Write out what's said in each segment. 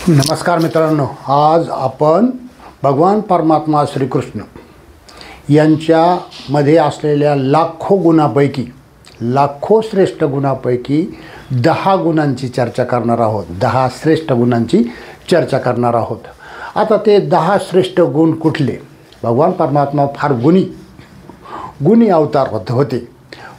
नमस्कार मित्रांनो, आज आपण भगवान परमात्मा श्रीकृष्ण यांच्यामध्ये असलेल्या लाखो गुणापैकी, लाखो श्रेष्ठ गुणापैकी 10 गुणांची चर्चा करणार आहोत. 10 श्रेष्ठ गुणांची चर्चा करणार आहोत. आता ते 10 श्रेष्ठ गुण कुठले? भगवान परमात्मा फार गुणी अवतार होते.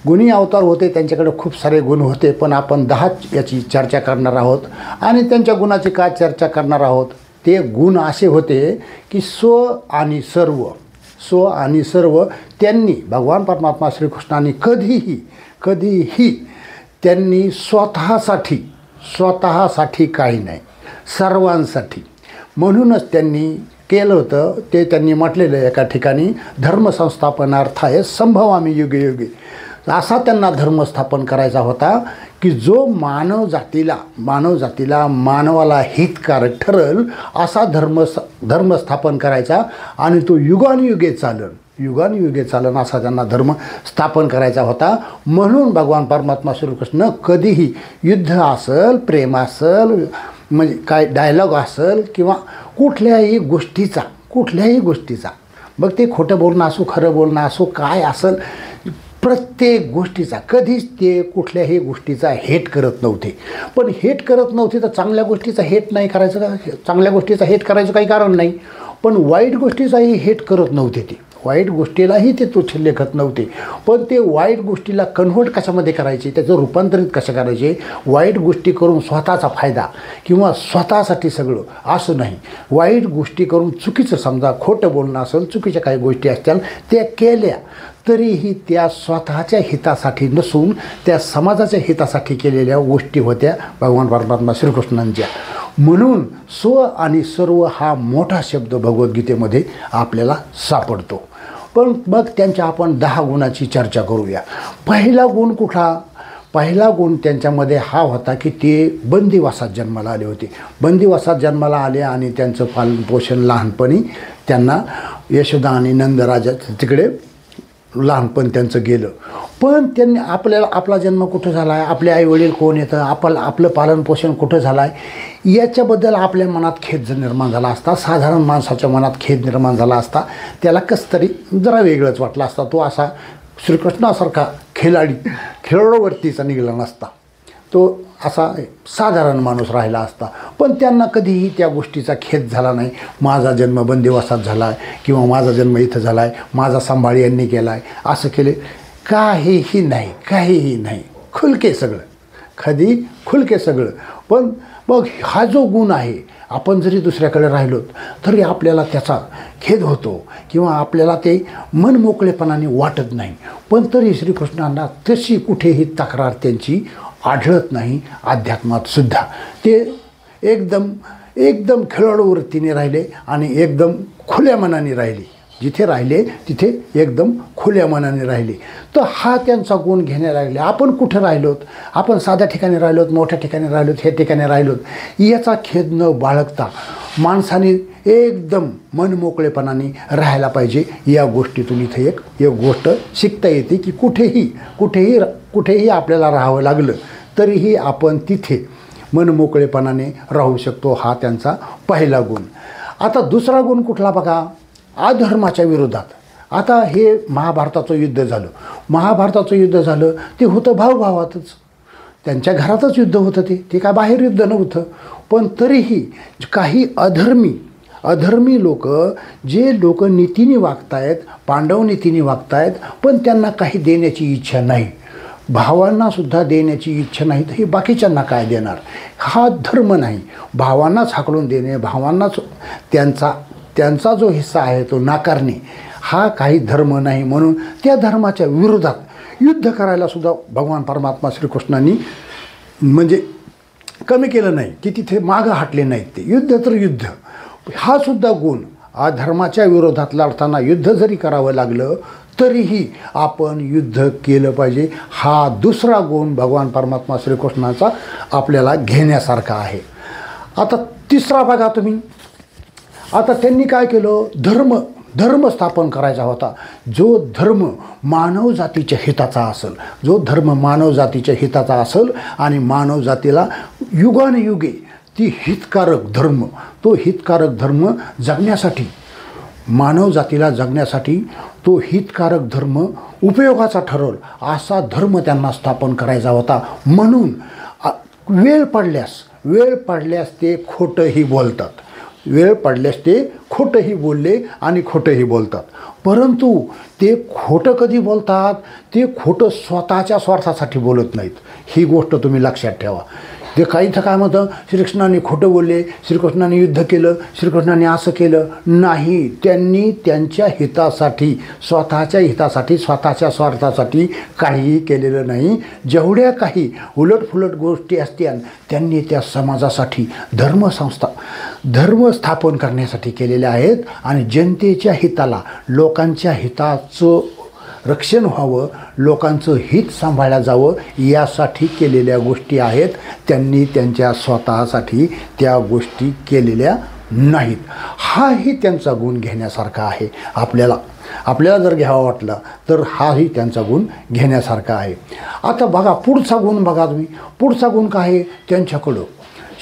गुणी अवतार होते, त्यांच्याकडे खूप सारे गुण होते, पण आपण 10 याची चर्चा करणार आहोत. आणि त्यांच्या गुणाची काय चर्चा करणार आहोत? ते गुण असे होते की स्व आणि सर्व त्यांनी, भगवान परमात्मा श्रीकृष्णांनी कधीही त्यांनी स्वतःसाठी काही नाही, सर्वांसाठी. म्हणूनच त्यांनी केलं होतं ते त्यांनी म्हटलेलं एका ठिकाणी, धर्मसंस्थापनार्थाय संभवामी युगे युगे. असा त्यांना धर्म स्थापन करायचा होता की जो मानवाला हितकारक ठरेल असा धर्म स्थापन करायचा, आणि तो युगानुयुगे चालन असा त्यांना धर्म स्थापन करायचा होता. म्हणून भगवान परमात्मा श्रीकृष्ण कधीही युद्ध असेल, प्रेम असेल, म्हणजे काय डायलॉग असेल किंवा कुठल्याही गोष्टीचा, मग ते खोटं बोलणं असो, खरं बोलणं असो, काय असेल, प्रत्येक गोष्टीचा कधीच ते कुठल्याही गोष्टीचा हेट करत नव्हते. पण हेट करत नव्हते तर चांगल्या गोष्टीचा हेट नाही करायचं का? चांगल्या गोष्टीचा हेट करायचं काही कारण नाही. पण वाईट गोष्टीचाही हेट करत नव्हते. ते वाईट गोष्टीलाही ते तुच्छ लेखत नव्हते. पण ते वाईट गोष्टीला कन्व्हर्ट कशामध्ये करायचे, त्याचं रूपांतरित कसं करायचे? वाईट गोष्टी करून स्वतःचा फायदा किंवा स्वतःसाठी सगळं असं नाही. वाईट गोष्टी करून चुकीचं, समजा खोटं बोलणं असेल, चुकीच्या काही गोष्टी असतील, त्या केल्या तरीही त्या स्वतःच्या हितासाठी नसून त्या समाजाच्या हितासाठी केलेल्या गोष्टी होत्या भगवान परमात्मा श्रीकृष्णांच्या. म्हणून स्व आणि सर्व हा मोठा शब्द भगवद्गीतेमध्ये आपल्याला सापडतो. पण मग त्यांच्या आपण 10 गुणाची चर्चा करूया. पहिला गुण कुठला? पहिला गुण त्यांच्यामध्ये हा होता की ते बंदिवासात जन्माला आले होते. बंदिवासात जन्माला आले आणि त्यांचं पालनपोषण लहानपणी त्यांना यशोदा आणि नंदराजा तिकडे लहानपण त्यांचं गेलं. पण त्यांनी आपला जन्म कुठं झाला आहे, आपले आईवडील कोण येतं, आपलं पालनपोषण कुठं झालं आहे, याच्याबद्दल आपल्या मनात खेद निर्माण झाला असता. साधारण माणसाच्या मनात खेद निर्माण झाला असता. त्याला कसं तरी जरा वेगळंच वाटलं असता. तो असा श्रीकृष्णासारखा खेळाडूवरतीचा निघाला नसता. तो असा साधारण माणूस राहिला असता. पण त्यांना कधीही त्या गोष्टीचा खेद झाला नाही. माझा जन्म बंदिवासात झाला आहे किंवा माझा जन्म इथं झाला आहे, माझा सांभाळ यांनी केला आहे, असं केले, काहीही नाही. खुलके सगळं. पण मग हा जो गुण आहे, आपण जरी दुसऱ्याकडे राहिलो तरी आपल्याला त्याचा खेद होतो किंवा आपल्याला ते मन मोकळेपणाने वाटत नाही. पण तरी श्रीकृष्णांना तशी कुठेही तक्रार त्यांची आढळत नाही. अध्यात्मात सुद्धा ते एकदम खेळाडू वृत्तीने राहिले आणि एकदम खुल्या मनाने राहिले. जिथे राहिले तिथे एकदम खुल्या मनाने राहिले. तर हा त्यांचा गुण घेण्याला लागले. आपण कुठे राहिलोत? आपण साध्या ठिकाणी राहिलोत, मोठ्या ठिकाणी राहिलोत, हे ठिकाणी राहिलोत, याचा खेद न बाळगता माणसाने एकदम मनमोकळेपणाने राहायला पाहिजे. या गोष्टीतून इथे एक गोष्ट शिकता येते की कुठेही आपल्याला राहावं लागलं तरीही आपण तिथे मनमोकळेपणाने राहू शकतो. हा त्यांचा पहिला गुण. आता दुसरा गुण कुठला बघा? अधर्माच्या विरोधात. आता हे महाभारताचं युद्ध झालं. ते होतं भावभावातच, त्यांच्या घरातच युद्ध होतं. ते काय बाहेर युद्ध नव्हतं. पण तरीही काही अधर्मी लोक, जे लोक नीतीने वागतायत, पांडव नीतीने वागतायत, पण त्यांना काही देण्याची इच्छा नाही, भावांना सुद्धा देण्याची इच्छा नाही, तर हे बाकीच्यांना काय देणार? हा धर्म नाही. भावांनाच हाकलून देणे, भावांनाच त्यांचा जो हिस्सा आहे तो नाकारणे, हा काही धर्म नाही. म्हणून त्या धर्माच्या विरोधात युद्ध करायला सुद्धा भगवान परमात्मा श्रीकृष्णांनी म्हणजे कमी केलं नाही की तिथे मागं हटले नाहीत. ते युद्ध तर युद्ध, हा सुद्धा गुण. अधर्माच्या विरोधात लढताना युद्ध जरी करावं लागलं तरीही आपण युद्ध केलं पाहिजे. हा दुसरा गुण भगवान परमात्मा श्रीकृष्णाचा आपल्याला घेण्यासारखा आहे. आता तिसरा बघा तुम्ही. आता त्यांनी काय केलं? धर्म स्थापन करायचा होता. जो धर्म मानव जातीच्या हिताचा असेल आणि मानव जातीला युगानुयुगे ती हितकारक धर्म, तो हितकारक धर्म जगण्यासाठी, मानव जातीला जगण्यासाठी तो हितकारक धर्म उपयोगाचा ठरेल असा धर्म त्यांना स्थापन करायचा होता. म्हणून वेळ पडल्यास ते खोटंही बोलतात. वेळ पडल्यास ते खोटंही बोलले आणि खोटंही बोलतात. परंतु ते खोटं कधी बोलतात? ते खोटं स्वतःच्या स्वार्थासाठी बोलत नाहीत. ही गोष्ट तुम्ही लक्षात ठेवा. ते काही तर काय म्हणतं, श्रीकृष्णाने खोटं बोलले, श्रीकृष्णाने युद्ध केलं, श्रीकृष्णाने असं केलं. नाही, त्यांनी त्यांच्या हितासाठी, स्वतःच्या हितासाठी, स्वतःच्या स्वार्थासाठी काहीही केलेलं नाही. जेवढ्या काही उलटफुलट गोष्टी असतील त्यांनी त्या समाजासाठी धर्म स्थापन करण्यासाठी केलेल्या आहेत आणि जनतेच्या हिताला, लोकांच्या हिताचं रक्षण व्हावं, लोकांचं हित सांभाळलं जावं यासाठी केलेल्या गोष्टी आहेत. त्यांनी त्यांच्या स्वतःसाठी त्या गोष्टी केलेल्या नाहीत. हाही त्यांचा गुण घेण्यासारखा आहे. आपल्याला जर घ्यावा वाटला तर हाही त्यांचा गुण घेण्यासारखा आहे. आता बघा पुढचा गुण, बघा तुम्ही पुढचा गुण काय आहे त्यांच्याकडं.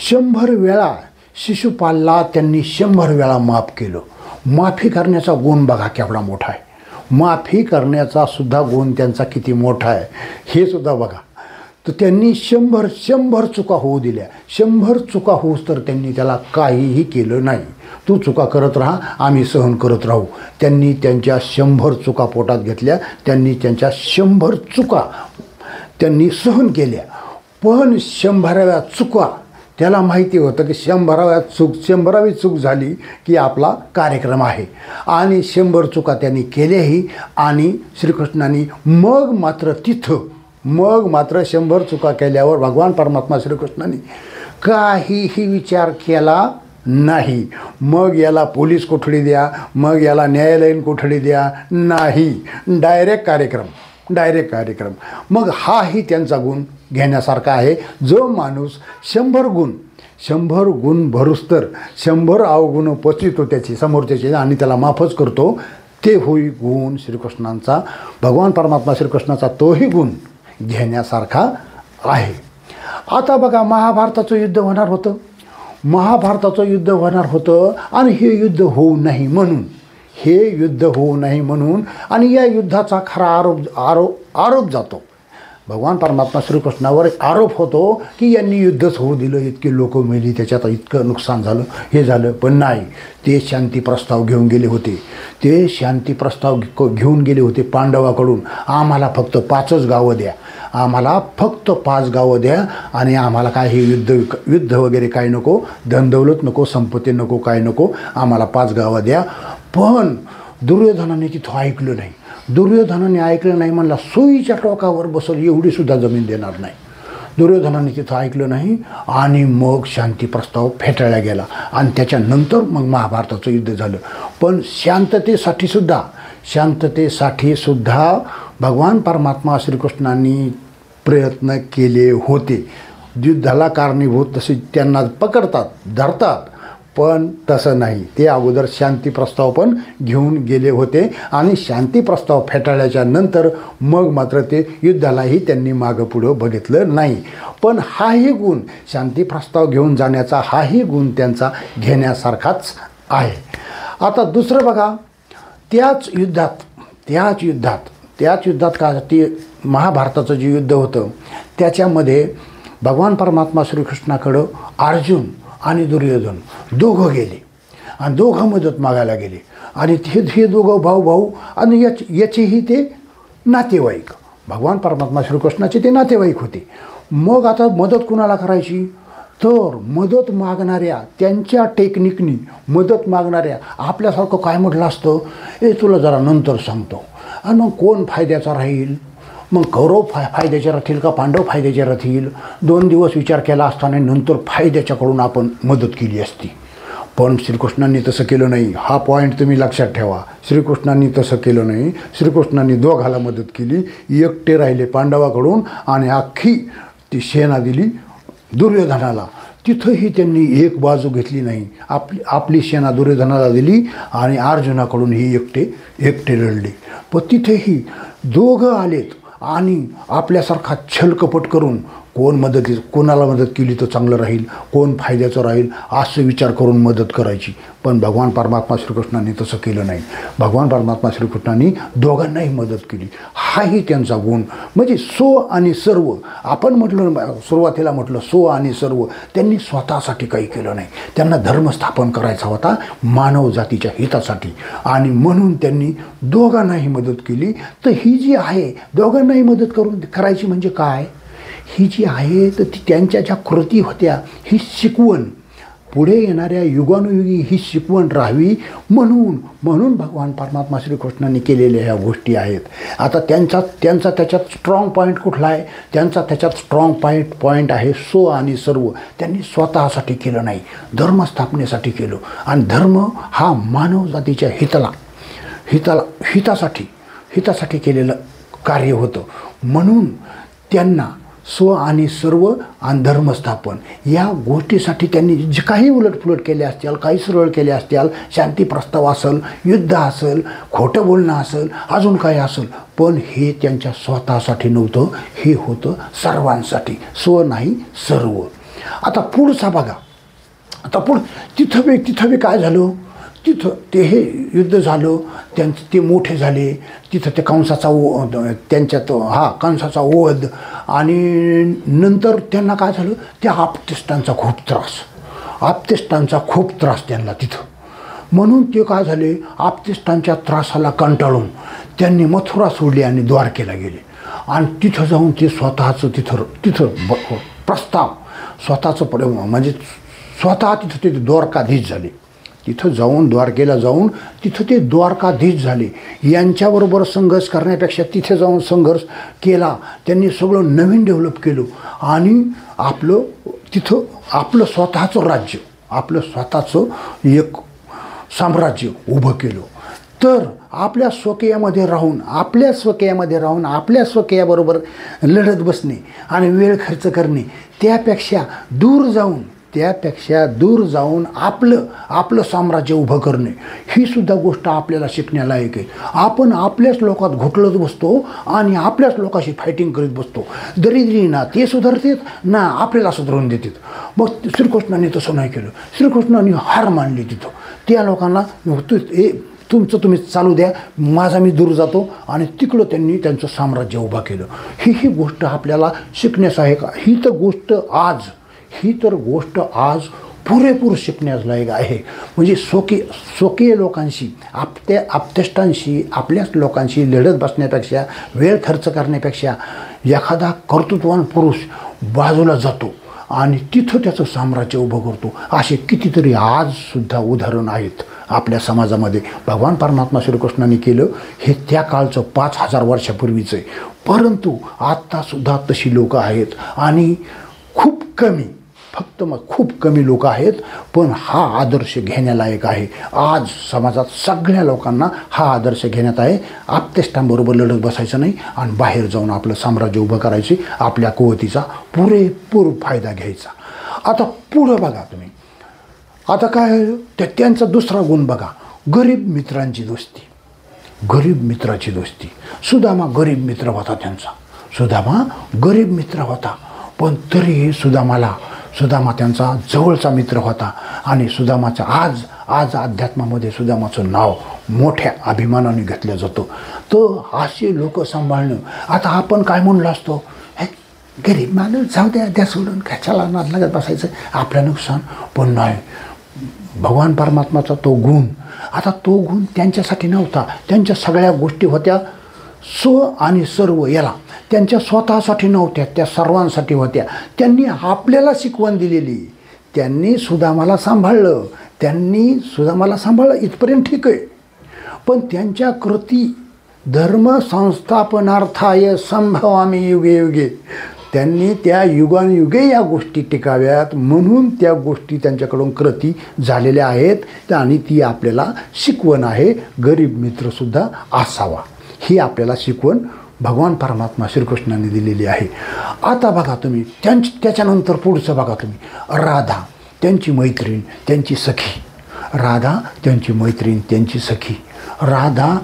100 वेळा शिशुपालला त्यांनी 100 वेळा माफ केलं. माफी करण्याचा गुण बघा केवढा मोठा आहे. माफी करण्याचा सुद्धा गुण त्यांचा किती मोठा आहे हे सुद्धा बघा. तर त्यांनी 100 चुका होऊ दिल्या. 100 चुका होऊस तर त्यांनी त्याला काहीही केलं नाही. तू चुका करत राहा, आम्ही सहन करत राहू. त्यांनी त्यांच्या 100 चुका पोटात घेतल्या. त्यांनी त्यांच्या 100 चुका त्यांनी सहन केल्या. पण 100व्या चुका त्याला माहिती होतं की 100वी चूक झाली की आपला कार्यक्रम आहे. आणि 100 चुका त्यांनी केल्याही. आणि श्रीकृष्णाने मग मात्र 100 चुका केल्यावर भगवान परमात्मा श्रीकृष्णाने काहीही विचार केला नाही. मग याला पोलीस कोठडी द्या, मग याला न्यायालयीन कोठडी द्या, नाही, डायरेक्ट कार्यक्रम. मग हाही त्यांचा गुण घेण्यासारखा आहे. जो माणूस 100 गुण भरूस तर 100 अवगुण पचवितो त्याची समोरच्याची आणि त्याला माफच करतो, ते होई गुण श्रीकृष्णांचा, भगवान परमात्मा श्रीकृष्णाचा तोही गुण घेण्यासारखा आहे. आता बघा महाभारताचं युद्ध होणार होतं आणि हे युद्ध होऊ नये म्हणून आणि या युद्धाचा खरा आरोप जातो. भगवान परमात्मा श्रीकृष्णावर आरोप होतो की यांनी युद्धच होऊ दिलं, इतके लोक मेली, त्याच्यात इतकं नुकसान झालं, हे झालं. पण नाही, ते शांती प्रस्ताव घेऊन गेले होते. पांडवाकडून आम्हाला फक्त 5च गावं द्या, आम्हाला फक्त 5 गावं द्या आणि आम्हाला काय हे युद्ध वगैरे काय नको, धनदौलत नको, संपत्ती नको, काय नको, आम्हाला 5 गावं द्या. पण दुर्योधनाने तिथं ऐकलं नाही. दुर्योधनाने ऐकलं नाही म्हणला सोयीच्या टोकावर बसल एवढी सुद्धा जमीन देणार नाही. दुर्योधनाने तिथं ऐकलं नाही आणि मग शांती प्रस्ताव फेटाळला गेला आणि त्याच्यानंतर मग महाभारताचं युद्ध झालं. पण शांततेसाठी सुद्धा भगवान परमात्मा श्रीकृष्णांनी प्रयत्न केले होते. युद्धाला कारणीभूत तसे त्यांना धरतात, पण तसं नाही. ते अगोदर शांती प्रस्ताव पण घेऊन गेले होते आणि शांती प्रस्ताव फेटाळल्याच्या नंतर मग मात्र ते युद्धालाही त्यांनी मागं पुढं बघितलं नाही. पण हाही गुण, शांती प्रस्ताव घेऊन जाण्याचा हाही गुण त्यांचा घेण्यासारखाच आहे. आता दुसरं बघा, त्याच युद्धात का ते महाभारताचं जे युद्ध होतं त्याच्यामध्ये भगवान परमात्मा श्रीकृष्णाकडं अर्जुन आणि दुर्योधन दोघं गेले आणि दोघं मदत मागायला गेले. आणि हे दोघं भाऊ आणि याचेही ते नातेवाईक, भगवान परमात्मा श्रीकृष्णाचे ते नातेवाईक होते. मग आता मदत कुणाला करायची? तर मदत मागणाऱ्या, त्यांच्या टेक्निकनी मदत मागणाऱ्या, आपल्यासारखं काय म्हटलं असतं, तुला जरा नंतर सांगतो. आणि मग कोण फायद्याचा राहील? मग कौरव फायद्याचे राहतील का पांडव फायद्याचे राहतील? 2 दिवस विचार केला असताना नंतर फायद्याच्याकडून आपण मदत केली असती. पण श्रीकृष्णांनी तसं केलं नाही. हा पॉईंट तुम्ही लक्षात ठेवा. श्रीकृष्णांनी तसं केलं नाही. श्रीकृष्णांनी दोघाला मदत केली. एकटे राहिले पांडवाकडून आणि अख्खी ती सेना दिली दुर्योधनाला. तिथंही त्यांनी एक बाजू घेतली नाही. आपली सेना दुर्योधनाला दिली आणि अर्जुनाकडून ही एकटे लढले. पण तिथेही दोघं आलेत आणि आपल्यासारखा छलकपट करून कोणाला मदत केली तर चांगलं राहील, कोण फायद्याचं राहील असं विचार करून मदत करायची. पण भगवान परमात्मा श्रीकृष्णांनी तसं केलं नाही. भगवान परमात्मा श्रीकृष्णांनी दोघांनाही मदत केली. हाही त्यांचा गुण. म्हणजे सो आणि सर्व, आपण म्हटलं सुरुवातीला म्हटलं सो आणि सर्व, त्यांनी स्वतःसाठी काही केलं नाही. त्यांना धर्म स्थापन करायचा होता मानव जातीच्या हितासाठी, आणि म्हणून त्यांनी दोघांनाही मदत केली. तर ही जी आहे दोघांनाही मदत करायची म्हणजे काय, ही जी आहे तर ती त्यांच्या ज्या कृती होत्या ही शिकवण पुढे येणाऱ्या युगानुयुगी ही शिकवण राहावी म्हणून भगवान परमात्मा श्रीकृष्णांनी केलेल्या ह्या गोष्टी आहेत. आता त्यांचा त्याच्यात स्ट्रॉंग पॉईंट कुठला आहे, त्यांचा त्याच्यात स्ट्रॉंग पॉईंट आहे सो आणि सर्व. त्यांनी स्वतःसाठी केलं नाही, धर्मस्थापनेसाठी केलं. आणि धर्म हा मानव जातीच्या हितासाठी केलेलं कार्य होतं. म्हणून त्यांना स्व आणि सर्व आणि धर्मस्थापन या गोष्टीसाठी त्यांनी जे काही उलटपुलट केले असतील, काही सरळ केले असतील, शांती प्रस्ताव असेल, युद्ध असेल, खोटं बोलणं असेल, अजून काही असेल, पण हे त्यांच्या स्वतःसाठी नव्हतं, हे होतं सर्वांसाठी, स्व नाही सर्व. आता पुढचा बघा. आता तिथं बी काय झालं, तिथं ते हे युद्ध झालं, ते मोठे झाले, तिथं ते कंसाचा वध, आणि नंतर त्यांना काय झालं, त्या आपतेष्टांचा खूप त्रास त्यांना तिथं. म्हणून ते काय झाले, आपतेष्टांच्या त्रासाला कंटाळून त्यांनी मथुरा सोडली आणि द्वारकेला गेले. आणि तिथं जाऊन ते स्वतःचं तिथं प्रस्ताव स्वतःचं म्हणजे स्वतः तिथं ते द्वारकाधीश झाले. तिथं जाऊन द्वारकेला जाऊन तिथं ते द्वारकाधीश झाले. यांच्याबरोबर संघर्ष करण्यापेक्षा तिथे जाऊन संघर्ष केला त्यांनी, सगळं नवीन डेव्हलप केलं आणि आपलं स्वतःचं राज्य, आपलं स्वतःचं एक साम्राज्य उभं केलं. तर आपल्या स्वकीयामध्ये राहून आपल्या स्वकीयाबरोबर लढत बसणे आणि वेळ खर्च करणे, त्यापेक्षा दूर जाऊन आपलं साम्राज्य उभं करणे, ही सुद्धा गोष्ट आपल्याला शिकण्यालायक आहे. आपण आपल्याच लोकात घुटलत बसतो आणि आपल्याच लोकांशी फायटिंग करीत बसतो. दरिद्री ना ते सुधारतात ना आपल्याला सुधारून देतात. मग श्रीकृष्णाने तसं नाही केलं. श्रीकृष्णाने हार मानली तिथं. त्या लोकांना तुमचं तुम्ही चालू द्या, माझा मी दूर जातो, आणि तिकडं त्यांनी त्यांचं साम्राज्य उभं केलं. ही गोष्ट आपल्याला शिकण्यास आहे का? ही तर गोष्ट आज पुरेपूर शिकण्यास लायक आहे. म्हणजे स्वकीय लोकांशी, आपतेष्टांशी, आपल्याच लोकांशी लढत बसण्यापेक्षा, वेळ खर्च करण्यापेक्षा एखादा कर्तृत्ववान पुरुष बाजूला जातो आणि तिथं त्याचं साम्राज्य उभं करतो. असे कितीतरी आजसुद्धा उदाहरण आहेत आपल्या समाजामध्ये. भगवान परमात्मा श्रीकृष्णाने केलं हे त्या काळचं 5000 वर्षापूर्वीचं आहे. परंतु आत्तासुद्धा तशी लोकं आहेत आणि खूप कमी लोक आहेत. पण हा आदर्श घेण्यालायक आहे. आज समाजात सगळ्या लोकांना हा आदर्श घेण्यात आहे. आपतेष्टांबरोबर लढत बसायचं नाही आणि बाहेर जाऊन आपलं साम्राज्य उभं करायचे, आपल्या कुवतीचा पुरेपूर फायदा घ्यायचा. आता पुढं बघा तुम्ही. आता काय त्यांचा दुसरा गुण बघा, गरीब मित्राची दोस्ती. सुदामा गरीब मित्र होता. पण तरीही सुदामा त्यांचा जवळचा मित्र होता. आणि सुदामाचा आज अध्यात्मामध्ये सुदामाचं नाव मोठ्या अभिमानाने घेतलं जातं. तर असे लोक सांभाळणं. आता आपण काय म्हणलो असतो, गरीब माणूस जाऊ द्या सोडून कशाला लागत बसायचं, आपलं नुकसान. पण नाही, भगवान परमात्माचा तो गुण त्यांच्यासाठी नव्हता. त्यांच्या सगळ्या गोष्टी होत्या स्व आणि सर्व याला, त्यांच्या स्वतःसाठी नव्हत्या, त्या सर्वांसाठी होत्या. त्यांनी आपल्याला शिकवण दिलेली. त्यांनी सुदामाला सांभाळलं इथपर्यंत ठीक आहे. पण त्यांच्या कृती धर्म संस्थापनार्थाय संभवामी युगे युगे, त्यांनी त्या युगानुयुगे या गोष्टी टिकाव्यात म्हणून त्या गोष्टी त्यांच्याकडून कृती झालेल्या आहेत. आणि ती आपल्याला शिकवण आहे. गरीब मित्रसुद्धा असावा, ही आपल्याला शिकवण भगवान परमात्मा श्रीकृष्णाने दिलेली आहे. आता बघा तुम्ही त्याच्यानंतर पुढचं बघा तुम्ही, राधा त्यांची मैत्रीण, त्यांची सखी. राधा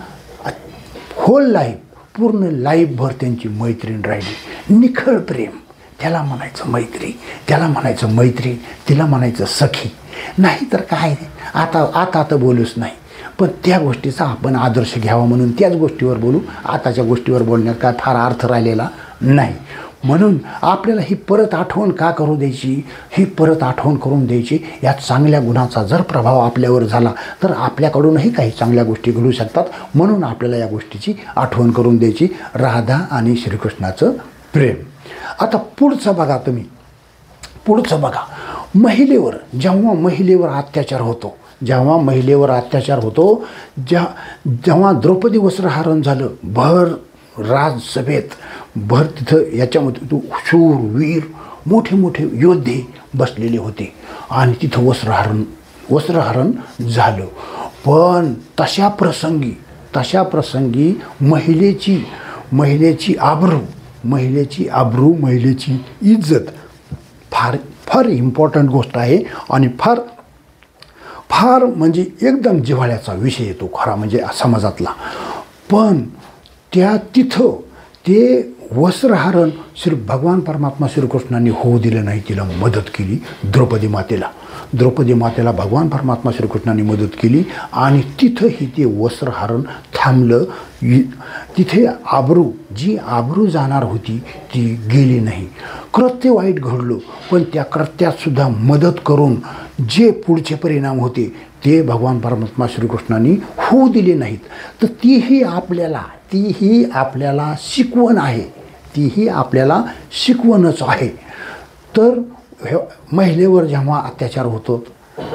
होल लाईफ, पूर्ण लाईफभर त्यांची मैत्रीण राहिली. निखळ प्रेम त्याला म्हणायचं मैत्री, त्याला म्हणायचं मैत्री, तिला म्हणायचं सखी. नाही तर काय, आता तर बोलूच नाही. पण त्या गोष्टीचा आपण आदर्श घ्यावा म्हणून त्याच गोष्टीवर बोलू. आताच्या गोष्टीवर बोलण्यात काय फार अर्थ राहिलेला नाही. म्हणून आपल्याला ही परत आठवण का करू द्यायची, ही परत आठवण करून द्यायची. या चांगल्या गुणाचा जर प्रभाव आपल्यावर झाला तर आपल्याकडूनही काही चांगल्या गोष्टी घडू शकतात. म्हणून आपल्याला या गोष्टीची आठवण करून द्यायची. राधा आणि श्रीकृष्णाचं प्रेम. आता पुढचं बघा तुम्ही, पुढचं बघा. जेव्हा महिलेवर अत्याचार होतो, जेव्हा द्रौपदी वस्त्रहरण झालं, भर राजसभेत, भर तिथं याच्यामध्ये तो शूर वीर मोठे मोठे योद्धे बसलेले होते आणि तिथं वस्त्रहरण झालं. पण तशा प्रसंगी महिलेची आबरू, महिलेची इज्जत फार इम्पॉर्टंट गोष्ट आहे आणि फार म्हणजे एकदम जिव्हाळ्याचा विषय येतो खरा म्हणजे समाजातला. पण तिथं ते वस्त्रहरण भगवान परमात्मा श्रीकृष्णांनी होऊ दिलं नाही. तिला मदत केली द्रौपदी मातेला भगवान परमात्मा श्रीकृष्णांनी मदत केली आणि तिथंही ते वस्त्रहरण थांबलं. तिथे जी आबरू जाणार होती ती गेली नाही. कृत्य वाईट घडलं पण त्या कृत्यातसुद्धा मदत करून जे पुढचे परिणाम होते ते भगवान परमात्मा श्रीकृष्णांनी होऊ दिले नाहीत. तर तीही आपल्याला शिकवण आहे, तीही आपल्याला शिकवणच आहे. तर महिलेवर जेव्हा अत्याचार होतो,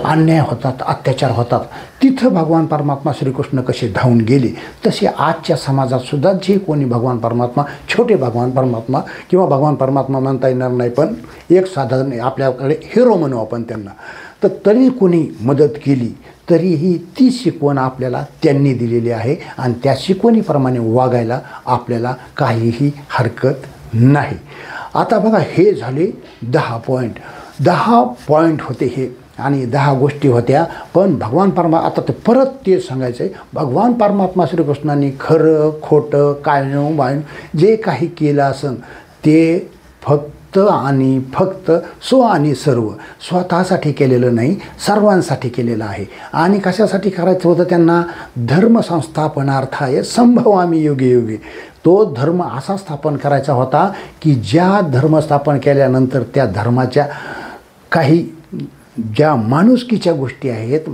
अन्याय होतात, अत्याचार होतात, तिथं भगवान परमात्मा श्रीकृष्ण कसे धावून गेले तसे आजच्या समाजात सुद्धा जे कोणी भगवान परमात्मा, छोटे भगवान परमात्मा किंवा भगवान परमात्मा म्हणता येणार नाही पण एक साधारण आपल्याकडे हिरो म्हणू आपण त्यांना, तर तरी कोणी मदत केली तरीही ती शिकवण आपल्याला त्यांनी दिलेली आहे आणि त्या शिकवणीप्रमाणे वागायला आपल्याला काहीही हरकत नाही. आता बघा, हे झाले 10 पॉईंट होते हे आणि 10 गोष्टी होत्या. पण आता ते परत ते सांगायचं आहे, भगवान परमात्मा श्रीकृष्णांनी खरं खोटं कायनो बायनो जे काही केलं असेल ते फक्त आणि सर्व स्वतःसाठी केलेलं नाही, सर्वांसाठी केलेलं आहे. आणि कशासाठी करायचं होतं त्यांना? धर्मसंस्थापनार्थाय संभवामी युगे युगे. तो धर्म असा स्थापन करायचा होता की ज्या धर्म स्थापन केल्यानंतर त्या धर्माच्या काही ज्या माणुसकीच्या गोष्टी आहेत,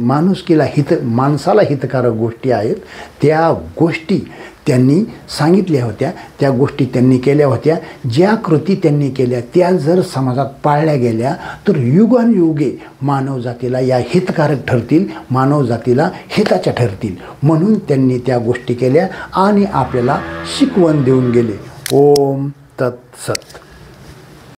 माणसाला हितकारक गोष्टी आहेत, त्या गोष्टी त्यांनी सांगितल्या होत्या, त्या गोष्टी त्यांनी केल्या होत्या. ज्या कृती त्यांनी केल्या त्या जर समाजात पाळल्या गेल्या तर युगानुयुगे मानवजातीला या हितकारक ठरतील, मानवजातीला हिताच्या ठरतील. म्हणून त्यांनी त्या गोष्टी केल्या आणि आपल्याला शिकवण देऊन गेले. ओम तत्सत.